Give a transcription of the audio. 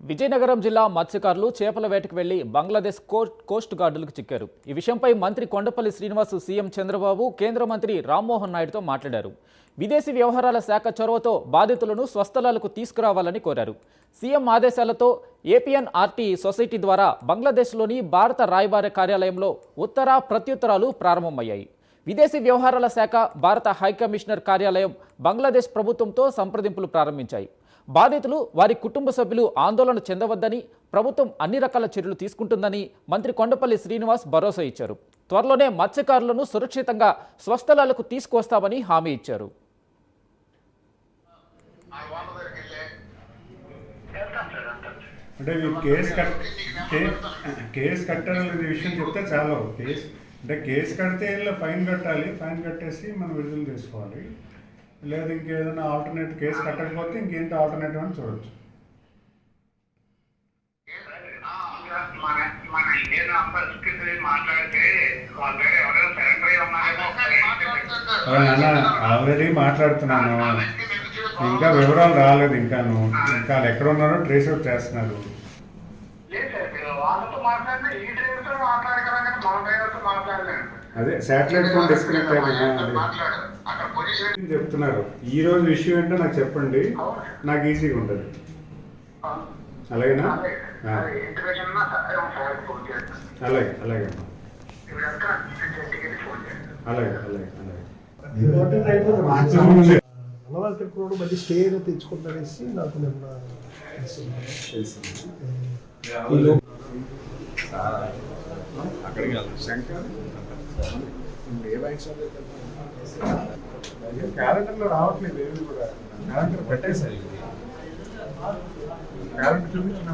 విజయనగరం జిల్లా మత్స్యకారులు చేపల వేటకు వెళ్లి బంగ్లాదేశ్ కోస్ట్ గార్డులకు చిక్కారు. ఈ విషయంపై మంత్రి కొండపల్లి శ్రీనివాస్ సీఎం చంద్రబాబు, కేంద్ర మంత్రి రామ్మోహన్ నాయుడుతో మాట్లాడారు. విదేశీ వ్యవహారాల శాఖ చొరవతో బాధితులను స్వస్థలాలకు తీసుకురావాలని కోరారు. సీఎం ఆదేశాలతో ఏపీఎన్ఆర్టీ సొసైటీ ద్వారా బంగ్లాదేశ్లోని భారత రాయబార కార్యాలయంలో ఉత్తర ప్రత్యుత్తరాలు ప్రారంభమయ్యాయి. విదేశీ వ్యవహారాల శాఖ భారత హైకమిషనర్ కార్యాలయం బంగ్లాదేశ్ ప్రభుత్వంతో సంప్రదింపులు ప్రారంభించాయి. బాధితులు, వారి కుటుంబ సభ్యులు ఆందోళన చెందవద్దని, ప్రభుత్వం అన్ని రకాల చర్యలు తీసుకుంటుందని మంత్రి కొండపల్లి శ్రీనివాస్ భరోసా ఇచ్చారు. త్వరలోనే మత్స్యకారులను సురక్షితంగా స్వస్థలాలకు తీసుకువస్తామని హామీ ఇచ్చారు. అంటే కేసు కట్టాలనే విషయం చెప్తే చాలా కేసు కడితే ఇలా ఫైన్ కట్టాలి, ఫైన్ కట్టేసి మనం విడుదల తీసుకోవాలి. లేదు ఇంకేదైనా ఆల్టర్నేట్ కేసు కట్టకపోతే ఇంకేంటి ఆల్టర్నేటివ్ అని చూడొచ్చు. ఆల్రెడీ మాట్లాడుతున్నాను, ఇంకా వివరాలు రాలేదు. ఇంకా ఎక్కడ ఉన్నారో ట్రేస్ అవుట్ చేస్తున్నారు. అదే శాటిలైట్ ఫోన్ డిస్కనెక్ట్ చెప్తున్నారు. ఈ రోజు విషయం ఏంటో నాకు చెప్పండి, నాకు ఈజీగా ఉంటుంది. అలాగేనా? అలాగే అలాగే అలాగే అలాగే అన్నవాళ్ళు మళ్ళీ స్టే ఏదో తెచ్చుకుంటానేసి నాకు నిన్న అక్కడికి శంకర్ క్యాలెండర్లో రావట్లేదు, ఏమి కూడా క్యాలెండర్ పెట్టేసారి. క్యాలెండర్ చూపించిన